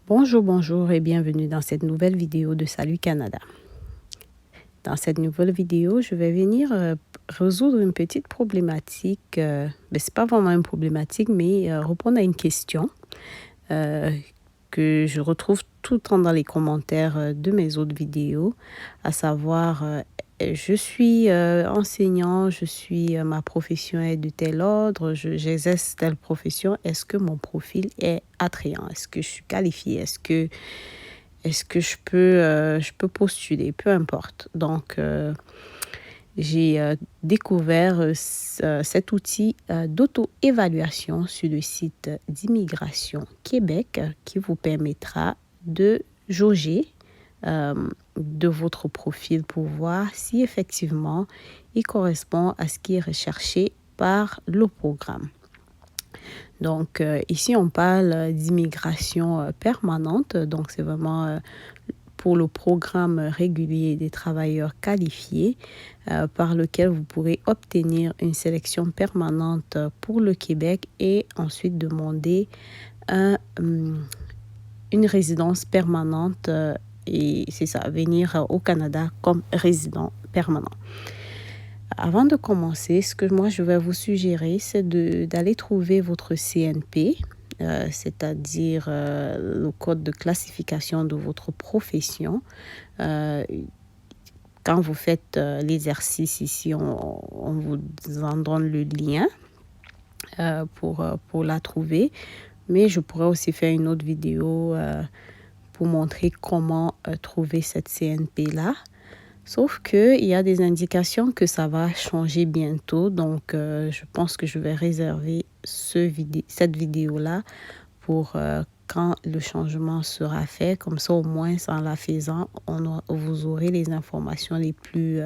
Bonjour et bienvenue dans cette nouvelle vidéo de Salut Canada. Dans cette nouvelle vidéo, je vais venir résoudre une petite problématique. Ce n'est pas vraiment une problématique, mais répondre à une question que je retrouve tout le temps dans les commentaires de mes autres vidéos, à savoir, je suis enseignant, ma profession est de tel ordre, j'exerce telle profession. Est-ce que mon profil est attrayant? Est-ce que je suis qualifiée? Est-ce que je peux postuler? Peu importe. Donc, j'ai découvert cet outil d'auto-évaluation sur le site d'Immigration Québec qui vous permettra de jauger de votre profil pour voir si effectivement il correspond à ce qui est recherché par le programme. Donc, ici, on parle d'immigration permanente. Donc, c'est vraiment pour le programme régulier des travailleurs qualifiés par lequel vous pourrez obtenir une sélection permanente pour le Québec et ensuite demander une résidence permanente et c'est ça, venir au Canada comme résident permanent. Avant de commencer, ce que moi je vais vous suggérer, c'est d'aller trouver votre CNP, c'est-à-dire le code de classification de votre profession. Quand vous faites l'exercice ici, on vous en donne le lien pour la trouver. Mais je pourrais aussi faire une autre vidéo pour montrer comment trouver cette CNP-là. Sauf qu'il y a des indications que ça va changer bientôt. Donc, je pense que je vais réserver cette vidéo-là pour quand le changement sera fait. Comme ça, au moins, en la faisant, vous aurez les informations les plus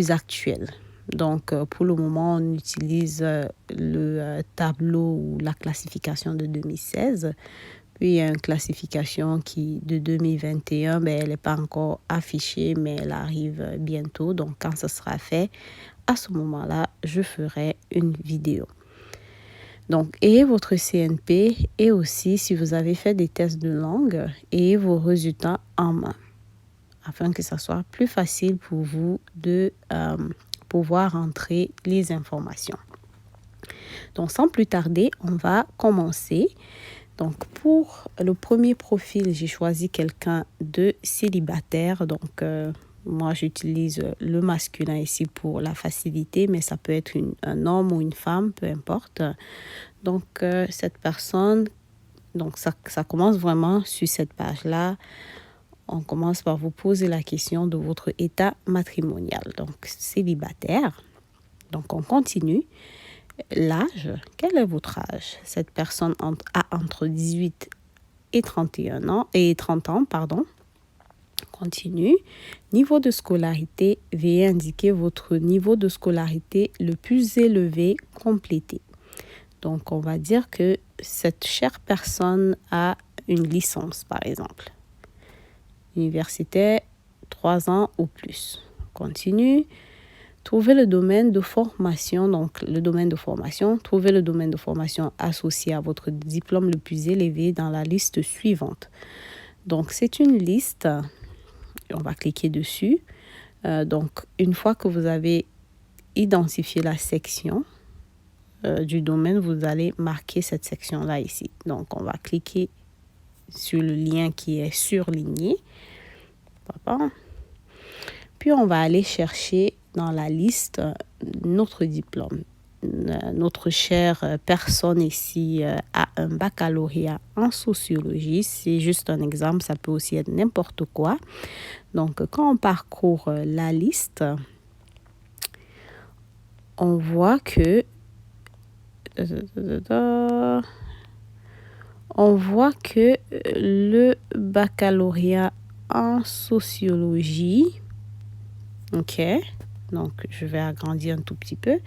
actuelles. Donc, pour le moment, on utilise le tableau ou la classification de 2016. Puis, il y a une classification de 2021, elle n'est pas encore affichée, mais elle arrive bientôt. Donc, quand ça sera fait, à ce moment-là, je ferai une vidéo. Donc, ayez votre CNP et aussi, si vous avez fait des tests de langue, ayez vos résultats en main afin que ça soit plus facile pour vous de pouvoir entrer les informations. Donc, sans plus tarder, on va commencer. Donc, pour le premier profil, j'ai choisi quelqu'un de célibataire. Donc, moi, j'utilise le masculin ici pour la facilité, mais ça peut être un homme ou une femme, peu importe. Donc, cette personne, donc ça commence vraiment sur cette page-là. On commence par vous poser la question de votre état matrimonial. Donc, célibataire. Donc, on continue. L'âge, quel est votre âge? Cette personne a entre 18 et 31 ans, et 30 ans, pardon. Continue. Niveau de scolarité, veuillez indiquer votre niveau de scolarité le plus élevé complété. Donc, on va dire que cette chère personne a une licence, par exemple. Universitaire, 3 ans ou plus. Continue. Trouvez le domaine de formation. Donc, le domaine de formation. Trouvez le domaine de formation associé à votre diplôme le plus élevé dans la liste suivante. Donc, c'est une liste. On va cliquer dessus. Donc, une fois que vous avez identifié la section du domaine, vous allez marquer cette section-là ici. Donc, on va cliquer sur le lien qui est surligné. Puis, on va aller chercher dans la liste notre diplôme. Notre chère personne ici a un baccalauréat en sociologie. C'est juste un exemple, ça peut aussi être n'importe quoi. Donc, quand on parcourt la liste, on voit que le baccalauréat en sociologie, ok, donc je vais agrandir un tout petit peu,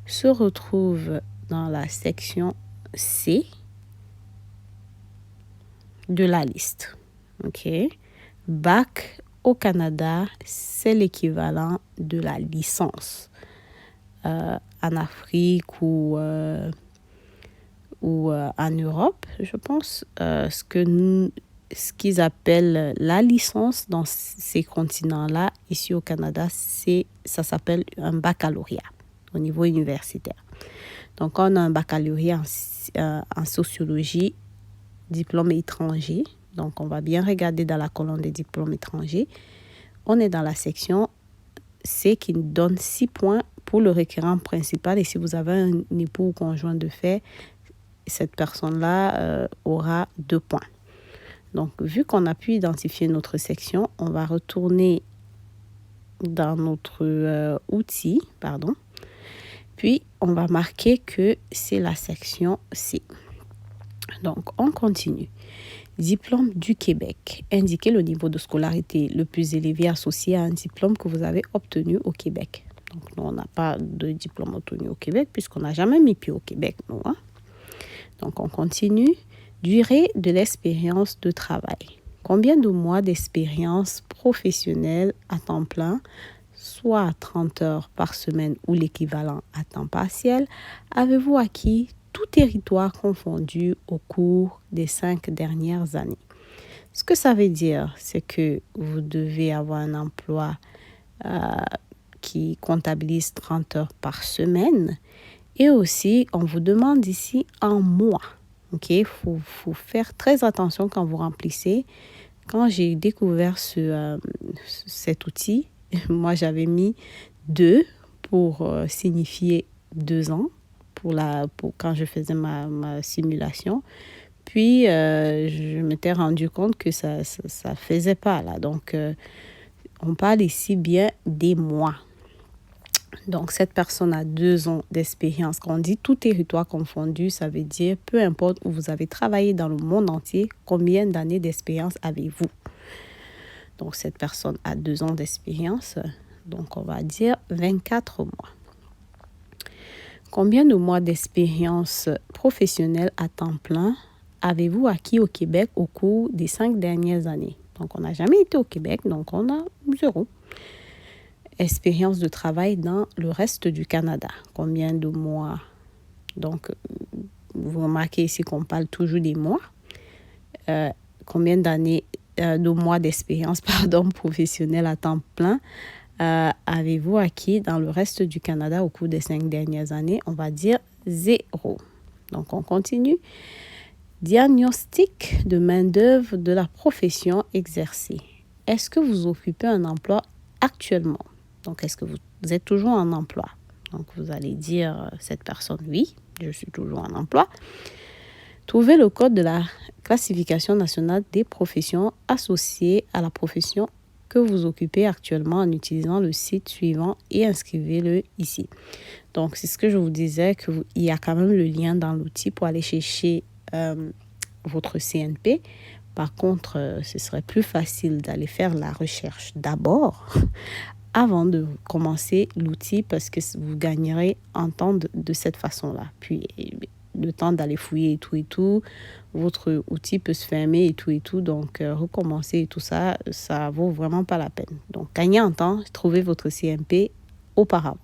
se retrouve dans la section C de la liste. Ok, bac au Canada, c'est l'équivalent de la licence. En Afrique ou ou en Europe, je pense, ce qu'ils appellent la licence dans ces continents-là, ici au Canada, ça s'appelle un baccalauréat au niveau universitaire. Donc, on a un baccalauréat en sociologie, diplôme étranger. Donc, on va bien regarder dans la colonne des diplômes étrangers. On est dans la section C qui nous donne 6 points pour le requérant principal. Et si vous avez un époux ou conjoint de fait, cette personne-là aura 2 points. Donc, vu qu'on a pu identifier notre section, on va retourner dans notre outil, Puis, on va marquer que c'est la section C. Donc, on continue. Diplôme du Québec. Indiquez le niveau de scolarité le plus élevé associé à un diplôme que vous avez obtenu au Québec. Donc, nous, on n'a pas de diplôme obtenu au Québec puisqu'on n'a jamais mis pied au Québec, nous. Donc, on continue. Durée de l'expérience de travail. Combien de mois d'expérience professionnelle à temps plein, soit 30 heures par semaine ou l'équivalent à temps partiel, avez-vous acquis, tout territoire confondu, au cours des 5 dernières années? Ce que ça veut dire, c'est que vous devez avoir un emploi qui comptabilise 30 heures par semaine. Et aussi, on vous demande ici en mois. Il faut faire très attention quand vous remplissez. Quand j'ai découvert cet outil, moi, j'avais mis 2 pour signifier 2 ans pour quand je faisais ma simulation. Puis, je m'étais rendu compte que ça ne faisait pas, là. Donc, on parle ici bien des mois. Donc, cette personne a 2 ans d'expérience. Quand on dit tout territoire confondu, ça veut dire peu importe où vous avez travaillé dans le monde entier, combien d'années d'expérience avez-vous? Donc, cette personne a 2 ans d'expérience. Donc, on va dire 24 mois. Combien de mois d'expérience professionnelle à temps plein avez-vous acquis au Québec au cours des 5 dernières années? Donc, on n'a jamais été au Québec, donc on a 0. Expérience de travail dans le reste du Canada. Combien de mois? Donc, vous remarquez ici qu'on parle toujours des mois. Combien de mois d'expérience professionnelle à temps plein avez-vous acquis dans le reste du Canada au cours des 5 dernières années? On va dire 0. Donc, on continue. Diagnostic de main-d'œuvre de la profession exercée. Est-ce que vous occupez un emploi actuellement? Donc, est-ce que vous êtes toujours en emploi? Donc, vous allez dire cette personne, oui, je suis toujours en emploi. Trouvez le code de la classification nationale des professions associées à la profession que vous occupez actuellement en utilisant le site suivant et inscrivez-le ici. Donc, c'est ce que je vous disais, qu'il y a quand même le lien dans l'outil pour aller chercher votre CNP. Par contre, ce serait plus facile d'aller faire la recherche d'abord avant de commencer l'outil parce que vous gagnerez en temps de cette façon-là. Puis, le temps d'aller fouiller et tout, votre outil peut se fermer et tout. Donc, recommencer et tout ça, ça vaut vraiment pas la peine. Donc, gagnez en temps, trouvez votre CNP auparavant.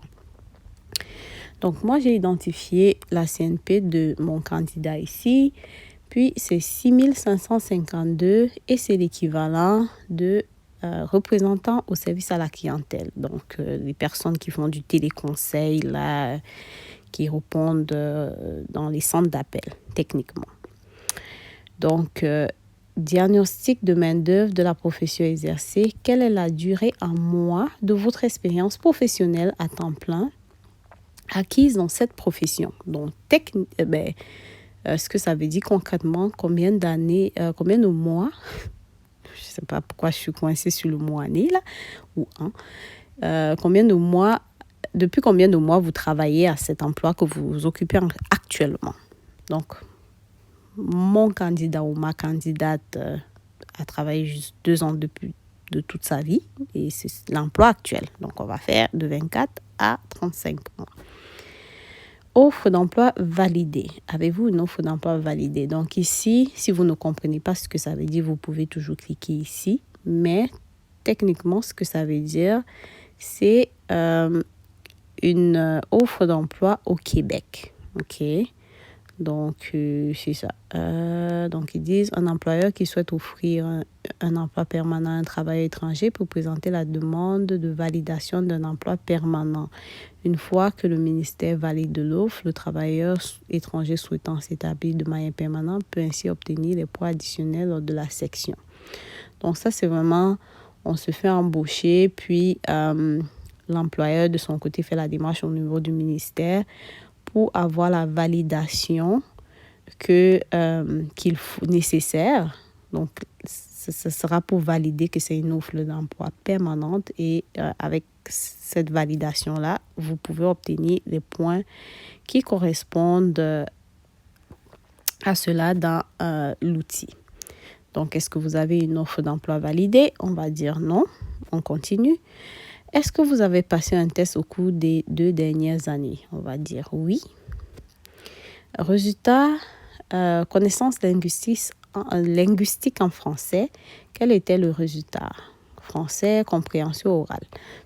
Donc, moi, j'ai identifié la CNP de mon candidat ici. Puis, c'est 6552 et c'est l'équivalent de représentant au service à la clientèle. Donc, les personnes qui font du téléconseil, là, qui répondent dans les centres d'appel, techniquement. Donc, diagnostic de main-d'œuvre de la profession exercée. Quelle est la durée en mois de votre expérience professionnelle à temps plein acquise dans cette profession? Donc, ce que ça veut dire concrètement, combien de mois, je ne sais pas pourquoi je suis coincée sur le mot année, là, ou depuis combien de mois vous travaillez à cet emploi que vous occupez actuellement. Donc, mon candidat ou ma candidate a travaillé juste 2 ans de toute sa vie et c'est l'emploi actuel. Donc, on va faire de 24 à 35 mois. Offre d'emploi validée. Avez-vous une offre d'emploi validée? Donc ici, si vous ne comprenez pas ce que ça veut dire, vous pouvez toujours cliquer ici. Mais techniquement, ce que ça veut dire, c'est une offre d'emploi au Québec. OK? Donc, c'est ça. Donc, ils disent un employeur qui souhaite offrir un emploi permanent à un travailleur étranger peut présenter la demande de validation d'un emploi permanent. Une fois que le ministère valide l'offre, le travailleur étranger souhaitant s'établir de manière permanente peut ainsi obtenir les points additionnels lors de la section. Donc, ça, c'est vraiment, on se fait embaucher, puis l'employeur, de son côté, fait la démarche au niveau du ministère pour avoir la validation qu'il faut nécessaire. Donc, ce sera pour valider que c'est une offre d'emploi permanente et avec cette validation-là, vous pouvez obtenir les points qui correspondent à cela dans l'outil. Donc, est-ce que vous avez une offre d'emploi validée? On va dire non. On continue. Est-ce que vous avez passé un test au cours des 2 dernières années? On va dire oui. Résultat, connaissances linguistiques en français. Quel était le résultat? Français, compréhension orale.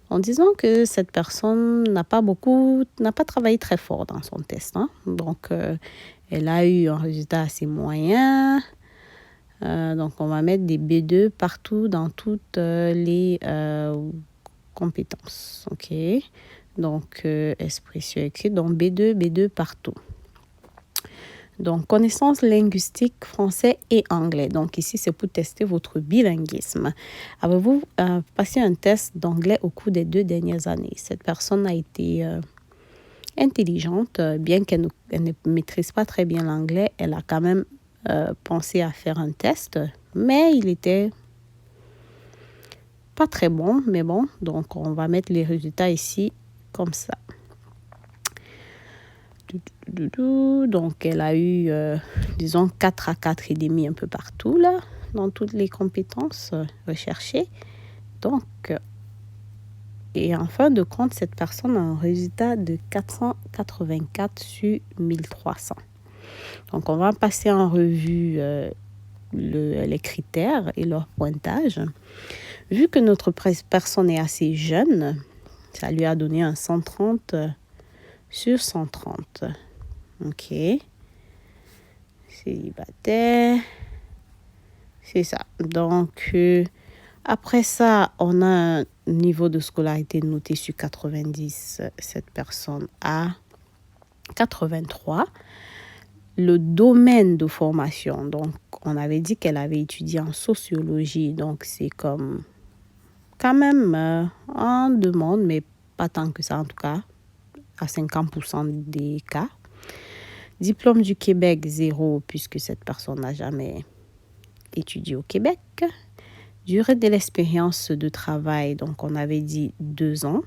En disant que cette personne n'a pas travaillé très fort dans son test. Donc, elle a eu un résultat assez moyen. Donc, on va mettre des B2 partout dans toutes les compétences. OK. Donc, expression écrite. Donc, B2 partout. Donc, connaissances linguistiques français et anglais. Donc, ici, c'est pour tester votre bilinguisme. Avez-vous passé un test d'anglais au cours des 2 dernières années? Cette personne a été intelligente, bien qu'elle ne maîtrise pas très bien l'anglais. Elle a quand même pensé à faire un test, mais il était pas très bon, mais bon. Donc, on va mettre les résultats ici comme ça. Donc, elle a eu, disons, 4 à 4,5 un peu partout, là, dans toutes les compétences recherchées. Donc, et en fin de compte, cette personne a un résultat de 484 sur 1300. Donc, on va passer en revue les critères et leur pointage. Vu que notre personne est assez jeune, ça lui a donné un 130 sur 130. OK. Célibataire. C'est ça. Donc, après ça, on a un niveau de scolarité noté sur 90. Cette personne a 83. Le domaine de formation, donc, on avait dit qu'elle avait étudié en sociologie. Donc, c'est comme quand même en demande, mais pas tant que ça en tout cas, à 50% des cas. Diplôme du Québec, 0, puisque cette personne n'a jamais étudié au Québec. Durée de l'expérience de travail, donc on avait dit 2 ans.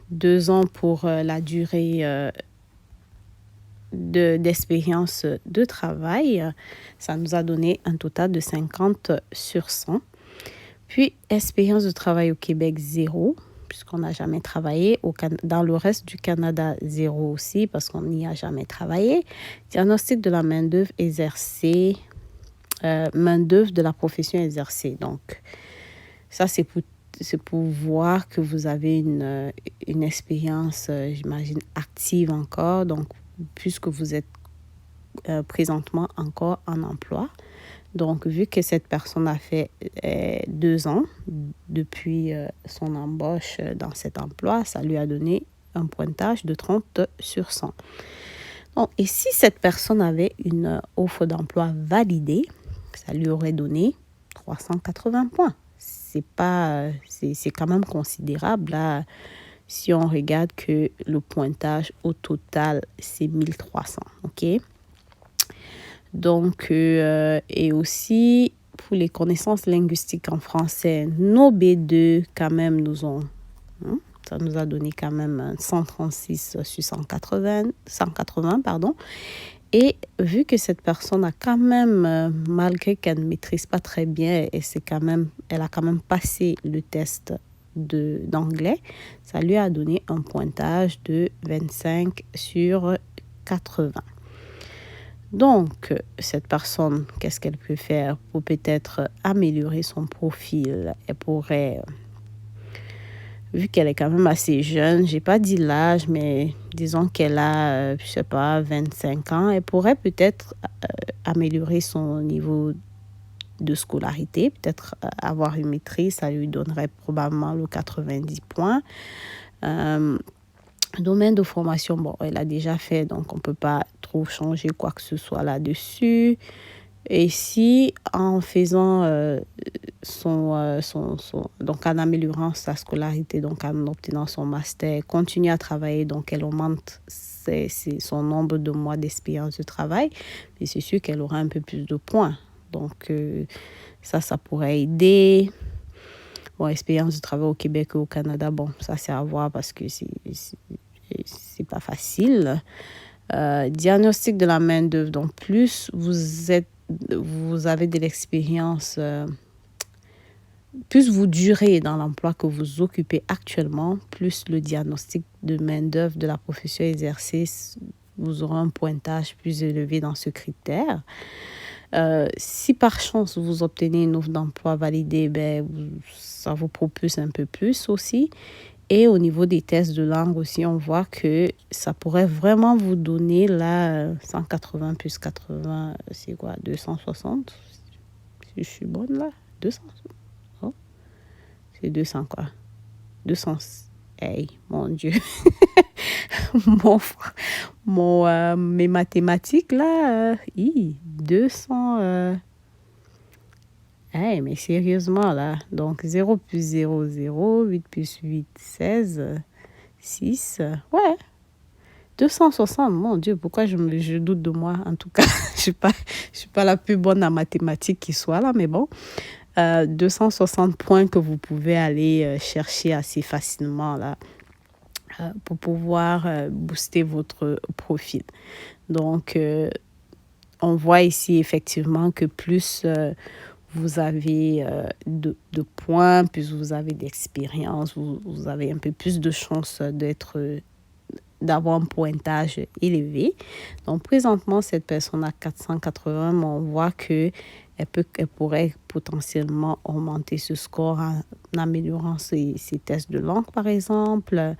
2 ans pour la durée d'expérience de travail. Ça nous a donné un total de 50 sur 100. Puis, expérience de travail au Québec, 0, puisqu'on n'a jamais travaillé. Dans le reste du Canada, 0 aussi, parce qu'on n'y a jamais travaillé. Diagnostic de la main-d'œuvre exercée, main-d'œuvre de la profession exercée. Donc, ça, c'est pour voir que vous avez une expérience, j'imagine, active encore. Donc, puisque vous êtes présentement encore en emploi. Donc, vu que cette personne a fait 2 ans depuis son embauche dans cet emploi, ça lui a donné un pointage de 30 sur 100. Donc, et si cette personne avait une offre d'emploi validée, ça lui aurait donné 380 points. C'est quand même considérable là, si on regarde que le pointage au total, c'est 1300. OK? Donc, et aussi, pour les connaissances linguistiques en français, nos B2, quand même, ça nous a donné quand même 136 sur 180, pardon. Et vu que cette personne a quand même, malgré qu'elle ne maîtrise pas très bien, elle a quand même passé le test d'anglais, ça lui a donné un pointage de 25 sur 80. Donc, cette personne, qu'est-ce qu'elle peut faire pour peut-être améliorer son profil? Elle pourrait vu qu'elle est quand même assez jeune, j'ai pas dit l'âge, mais disons qu'elle a, je sais pas, 25 ans, elle pourrait peut-être améliorer son niveau de scolarité, peut-être avoir une maîtrise, ça lui donnerait probablement le 90 points. Domaine de formation, bon, elle a déjà fait, donc on ne peut pas trop changer quoi que ce soit là-dessus. Et si en faisant donc en améliorant sa scolarité, donc en obtenant son master, continue à travailler, donc elle augmente son nombre de mois d'expérience de travail, mais c'est sûr qu'elle aura un peu plus de points. Donc ça pourrait aider. Bon, expérience de travail au Québec et au Canada, bon, ça c'est à voir parce que c'est pas facile. Diagnostic de la main-d'œuvre, donc plus vous avez de l'expérience, plus vous durez dans l'emploi que vous occupez actuellement, plus le diagnostic de main-d'œuvre de la profession exercée, vous aurez un pointage plus élevé dans ce critère. Si par chance vous obtenez une offre d'emploi validée, ça vous propulse un peu plus aussi. Et au niveau des tests de langue aussi, on voit que ça pourrait vraiment vous donner là 180 plus 80, c'est quoi, 260? Si je suis bonne là, 200. Oh, c'est 200 quoi. 200. Hey, mon Dieu. Mes mathématiques là, 200. Hey, mais sérieusement là, donc 0 plus 0, 0, 8 plus 8, 16, 6, ouais, 260, mon Dieu, pourquoi je doute de moi, en tout cas, je suis pas la plus bonne en mathématiques qui soit là, mais bon, 260 points que vous pouvez aller chercher assez facilement là, pour pouvoir booster votre profil. Donc, on voit ici effectivement que plus vous avez de points, plus vous avez d'expérience, vous avez un peu plus de chances d'avoir un pointage élevé. Donc, présentement, cette personne a 480, mais on voit qu'elle pourrait potentiellement augmenter ce score en améliorant ses tests de langue, par exemple.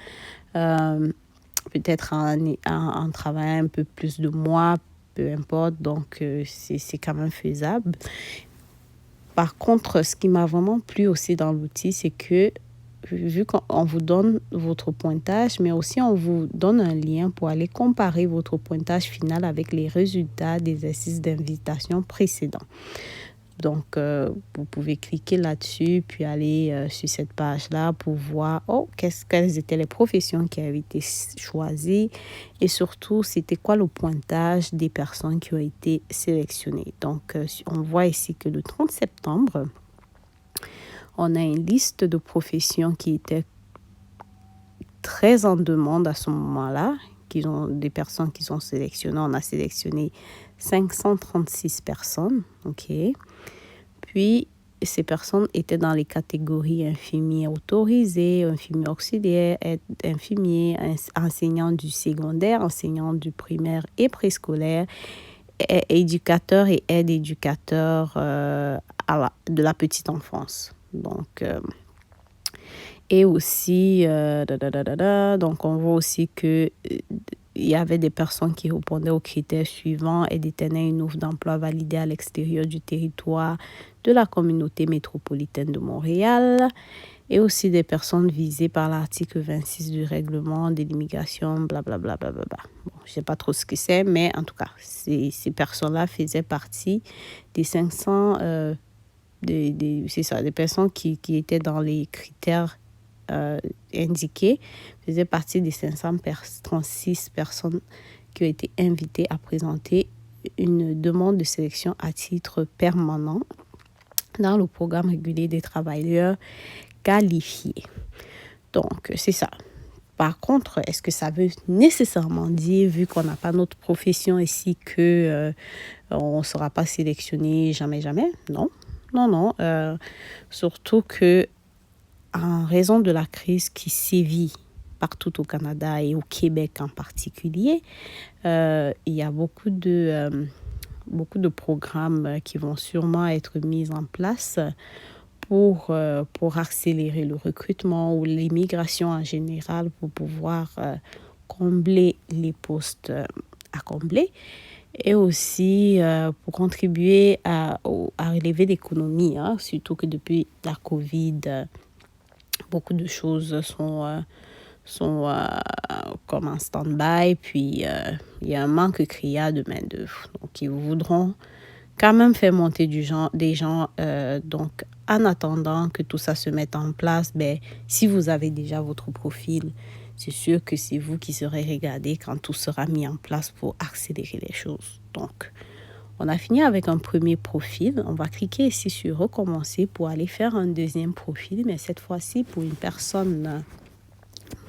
Peut-être en travaillant un peu plus de mois, peu importe. Donc, c'est quand même faisable. Par contre, ce qui m'a vraiment plu aussi dans l'outil, c'est que vu qu'on vous donne votre pointage, mais aussi on vous donne un lien pour aller comparer votre pointage final avec les résultats des exercices d'invitation précédents. Donc, vous pouvez cliquer là-dessus, puis aller sur cette page-là pour voir quelles étaient les professions qui avaient été choisies et surtout, c'était quoi le pointage des personnes qui ont été sélectionnées. Donc, on voit ici que le 30 septembre, on a une liste de professions qui étaient très en demande à ce moment-là, des personnes qui sont sélectionnées. On a sélectionné 536 personnes, ok. Puis, ces personnes étaient dans les catégories infirmiers autorisés, infirmiers auxiliaires, infirmiers, enseignants du secondaire, enseignants du primaire et préscolaire, éducateurs et aides-éducateurs de la petite enfance. Donc, et aussi, donc on voit aussi que il y avait des personnes qui répondaient aux critères suivants et détenaient une offre d'emploi validée à l'extérieur du territoire de la communauté métropolitaine de Montréal et aussi des personnes visées par l'article 26 du règlement de l'immigration, blablabla. Bon, je ne sais pas trop ce que c'est, mais en tout cas, ces personnes-là faisaient partie des 500, c'est ça, des personnes qui étaient dans les critères indiqués, faisaient partie des 536 personnes qui ont été invitées à présenter une demande de sélection à titre permanent dans le programme régulier des travailleurs qualifiés. Donc, c'est ça. Par contre, est-ce que ça veut nécessairement dire, vu qu'on n'a pas notre profession ici, que on ne sera pas sélectionné jamais? Non. Surtout que en raison de la crise qui sévit partout au Canada et au Québec en particulier, il y a beaucoup de programmes qui vont sûrement être mis en place pour accélérer le recrutement ou l'immigration en général, pour pouvoir combler les postes à combler, et aussi pour contribuer à relever l'économie, hein, surtout que depuis la COVID, beaucoup de choses sont comme en stand-by, puis il y a un manque criard de main-d'œuvre. Donc, ils voudront quand même faire monter des gens. Donc, en attendant que tout ça se mette en place, si vous avez déjà votre profil, c'est sûr que c'est vous qui serez regardé quand tout sera mis en place pour accélérer les choses. Donc, on a fini avec un premier profil. On va cliquer ici sur recommencer pour aller faire un deuxième profil, mais cette fois-ci pour une personne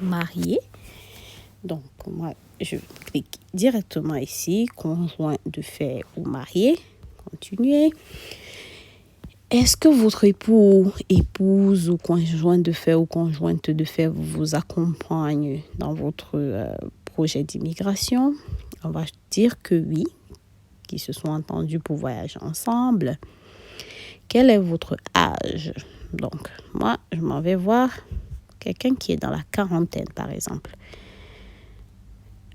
mariée. Donc, moi, je clique directement ici, conjoint de fait ou marié. Continuer. Est-ce que votre époux, épouse ou conjoint de fait ou conjointe de fait vous accompagne dans votre projet d'immigration? On va dire que oui, qu'ils se sont entendus pour voyager ensemble. Quel est votre âge? Donc, moi, je m'en vais voir quelqu'un qui est dans la quarantaine, par exemple.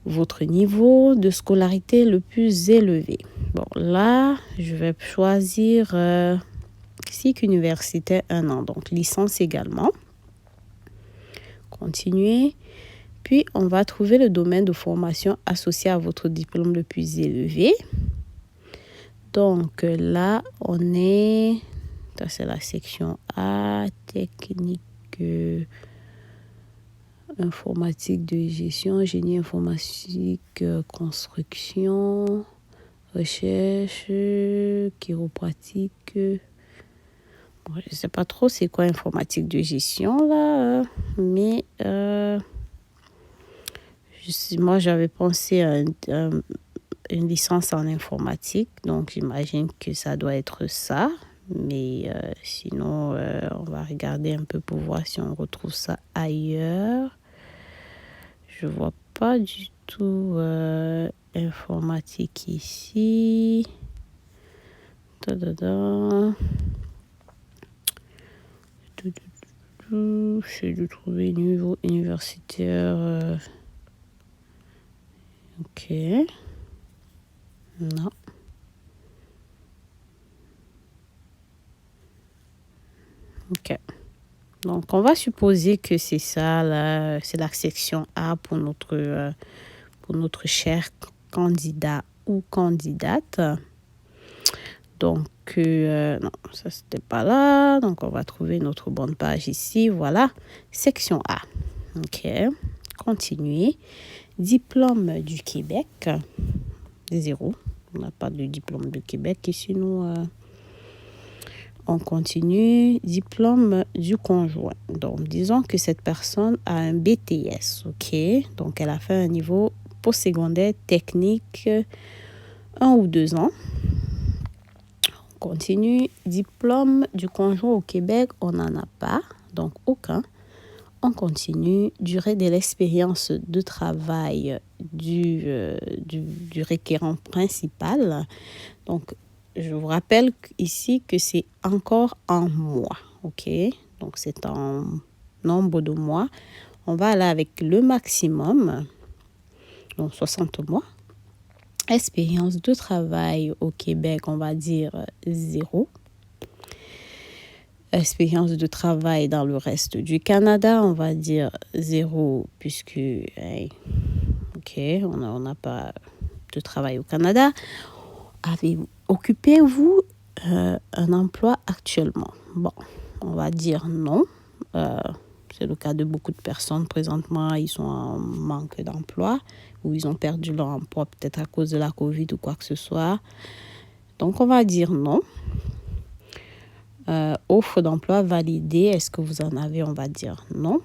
Votre niveau de scolarité le plus élevé. Bon, là, je vais choisir cycle universitaire 1 an, donc licence également. Continuer. Puis, on va trouver le domaine de formation associé à votre diplôme le plus élevé. Donc, là, on est... Ça, c'est la section A, technique... informatique de gestion, génie informatique, construction, recherche, chiropratique. Bon, je ne sais pas trop c'est quoi informatique de gestion là, mais moi j'avais pensé à une licence en informatique, donc j'imagine que ça doit être ça. Mais sinon, on va regarder un peu pour voir si on retrouve ça ailleurs. Je vois pas du tout informatique ici. J'essaie de trouver niveau universitaire. Ok. Non. Ok. Donc, on va supposer que c'est ça, là, c'est la section A pour notre cher candidat ou candidate. Donc, non, ça, c'était pas là. Donc, on va trouver notre bonne page ici. Voilà, section A. OK. Continuer. Diplôme du Québec. 0. On n'a pas de diplôme du Québec ici, nous. On continue. Diplôme du conjoint. Donc, disons que cette personne a un BTS. OK. Donc, elle a fait un niveau postsecondaire technique 1 ou 2 ans. On continue. Diplôme du conjoint au Québec, on n'en a pas. Donc, aucun. On continue. Durée de l'expérience de travail du requérant principal. Donc, je vous rappelle ici que c'est encore en mois. OK? Donc, c'est en nombre de mois. On va aller avec le maximum. Donc, 60 mois. Expérience de travail au Québec, on va dire 0. Expérience de travail dans le reste du Canada, on va dire 0, puisque OK, on n'a pas de travail au Canada. Occupez-vous un emploi actuellement? Bon, on va dire non. C'est le cas de beaucoup de personnes. Présentement, ils sont en manque d'emploi ou ils ont perdu leur emploi peut-être à cause de la COVID ou quoi que ce soit. Donc, on va dire non. Offre d'emploi validée, est-ce que vous en avez? On va dire non.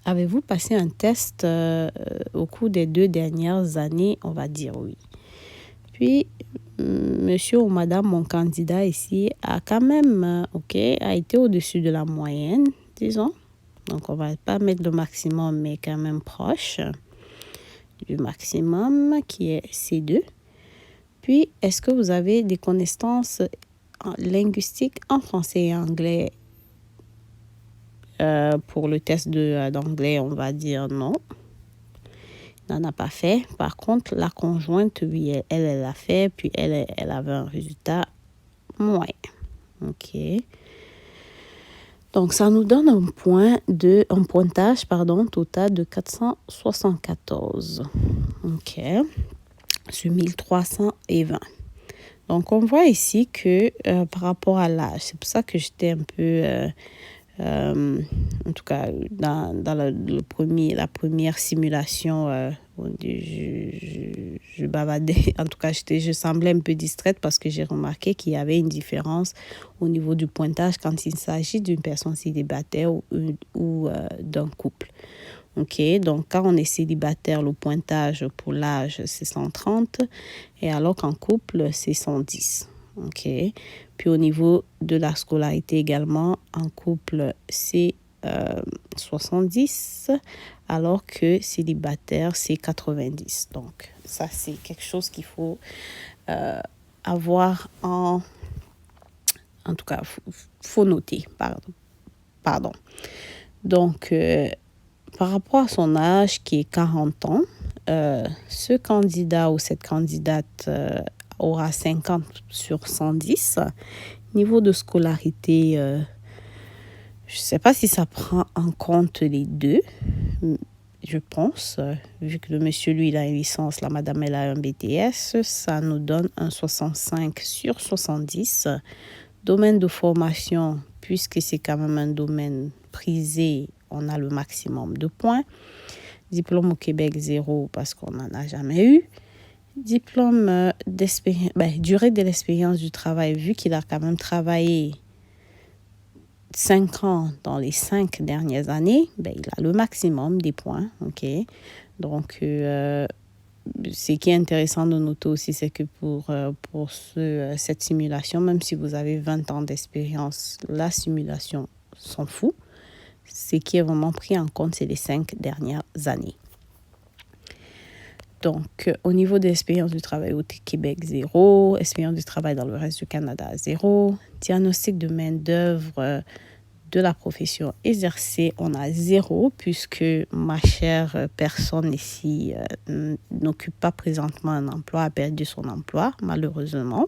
Avez-vous passé un test au cours des 2 dernières années? On va dire oui. Puis, monsieur ou madame, mon candidat ici, a quand même, a été au-dessus de la moyenne, disons. Donc, on ne va pas mettre le maximum, mais quand même proche du maximum, qui est C2. Puis, est-ce que vous avez des connaissances linguistique en français et anglais. Pour le test d'anglais, on va dire non. N'en a pas fait. Par contre, la conjointe, oui, elle a fait. Puis elle avait un résultat moyen. OK. Donc, ça nous donne un pointage total de 474. OK. Sur 1320. Donc, on voit ici que par rapport à l'âge, c'est pour ça que j'étais un peu... en tout cas, dans la première simulation, je bavardais. En tout cas, je semblais un peu distraite parce que j'ai remarqué qu'il y avait une différence au niveau du pointage quand il s'agit d'une personne célibataire ou d'un couple. OK, donc quand on est célibataire, le pointage pour l'âge, c'est 130, et alors qu'en couple, c'est 110. OK, puis au niveau de la scolarité également, en couple, c'est 70, alors que célibataire, c'est 90. Donc, ça, c'est quelque chose qu'il faut avoir en tout cas, faut noter, pardon. Donc, par rapport à son âge qui est 40 ans, ce candidat ou cette candidate aura 50 sur 110. Niveau de scolarité, je ne sais pas si ça prend en compte les deux, je pense. Vu que le monsieur, lui, il a une licence, la madame, elle a un BTS, ça nous donne un 65 sur 70. Domaine de formation, puisque c'est quand même un domaine prisé, on a le maximum de points. Diplôme au Québec, 0 parce qu'on n'en a jamais eu. Diplôme durée de l'expérience du travail, vu qu'il a quand même travaillé 5 ans dans les 5 dernières années, il a le maximum des points. OK? Donc, ce qui est intéressant de noter aussi, c'est que pour cette simulation, même si vous avez 20 ans d'expérience, la simulation s'en fout. Ce qui est vraiment pris en compte, c'est les 5 dernières années. Donc, au niveau de l'expérience du travail au Québec, 0. Expérience du travail dans le reste du Canada, 0. Diagnostic de main-d'œuvre de la profession exercée, on a 0, puisque ma chère personne ici n'occupe pas présentement un emploi, a perdu son emploi, malheureusement.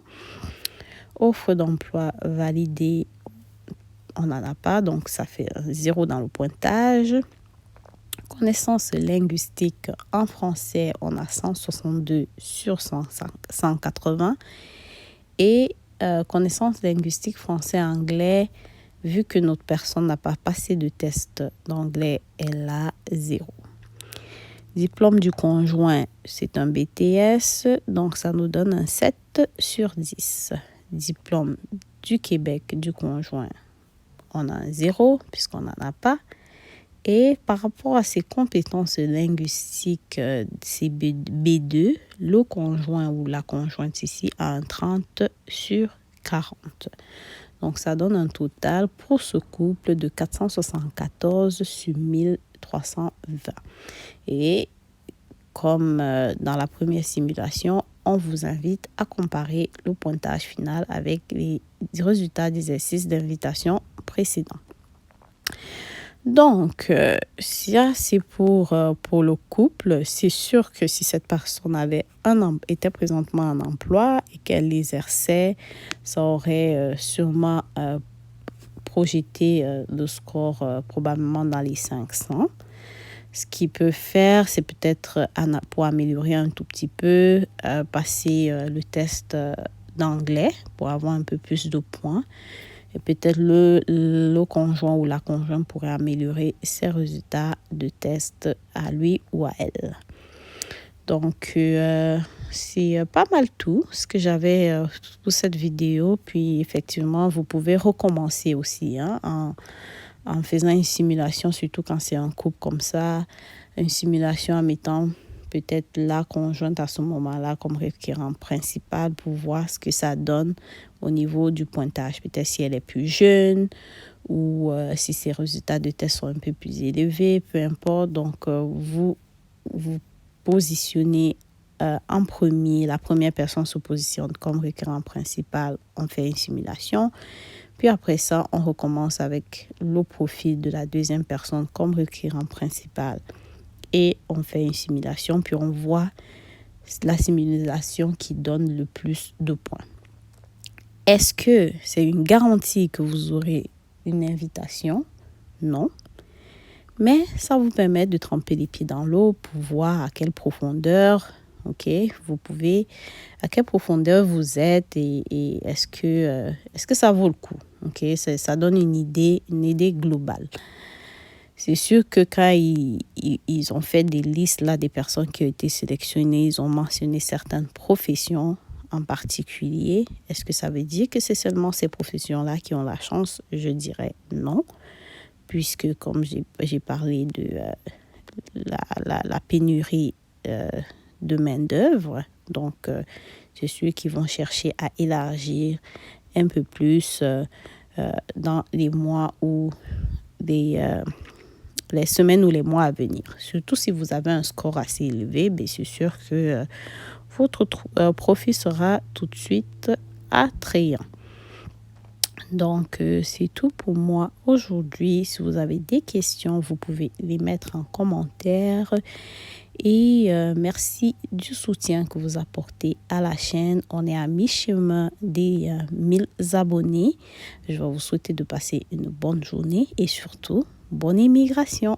Offre d'emploi validée, on n'en a pas, donc ça fait 0 dans le pointage. Connaissances linguistiques en français, on a 162 sur 180. Et connaissances linguistiques français-anglais, vu que notre personne n'a pas passé de test d'anglais, elle a 0. Diplôme du conjoint, c'est un BTS, donc ça nous donne un 7 sur 10. Diplôme du Québec du conjoint, on a un 0 puisqu'on n'en a pas. Et par rapport à ses compétences linguistiques, c'est B2, le conjoint ou la conjointe ici a un 30 sur 40. Donc, ça donne un total pour ce couple de 474 sur 1320. Et comme dans la première simulation, on vous invite à comparer le pointage final avec les résultats d'exercices d'invitation précédents. Donc, ça, c'est pour le couple. C'est sûr que si cette personne était présentement en emploi et qu'elle l'exerçait, ça aurait sûrement projeté le score probablement dans les 500. Ce qu'il peut faire, c'est peut-être pour améliorer un tout petit peu, passer le test d'anglais pour avoir un peu plus de points. Et peut-être le conjoint ou la conjointe pourrait améliorer ses résultats de test à lui ou à elle. Donc, c'est pas mal tout ce que j'avais pour cette vidéo. Puis, effectivement, vous pouvez recommencer aussi en faisant une simulation, surtout quand c'est un couple comme ça. Une simulation en mettant peut-être la conjointe à ce moment-là comme référent principal pour voir ce que ça donne au niveau du pointage. Peut-être si elle est plus jeune ou si ses résultats de test sont un peu plus élevés, peu importe. Donc, vous positionnez en premier, la première personne se positionne comme requérant principal, on fait une simulation. Puis après ça, on recommence avec le profil de la deuxième personne comme requérant principal et on fait une simulation. Puis on voit la simulation qui donne le plus de points. Est-ce que c'est une garantie que vous aurez une invitation? Non. Mais ça vous permet de tremper les pieds dans l'eau pour voir à quelle profondeur, à quelle profondeur vous êtes et est-ce que ça vaut le coup, ça donne une idée globale. C'est sûr que quand ils ont fait des listes là des personnes qui ont été sélectionnées, ils ont mentionné certaines professions en particulier. Est-ce que ça veut dire que c'est seulement ces professions-là qui ont la chance? Je dirais non. Puisque comme j'ai parlé de la pénurie de main-d'œuvre, donc c'est ceux qui vont chercher à élargir un peu plus dans les mois ou les semaines ou les mois à venir. Surtout si vous avez un score assez élevé, c'est sûr que votre profit sera tout de suite attrayant. Donc, c'est tout pour moi aujourd'hui. Si vous avez des questions, vous pouvez les mettre en commentaire. Et merci du soutien que vous apportez à la chaîne. On est à mi-chemin des 1000 abonnés. Je vais vous souhaiter de passer une bonne journée et surtout, bonne immigration.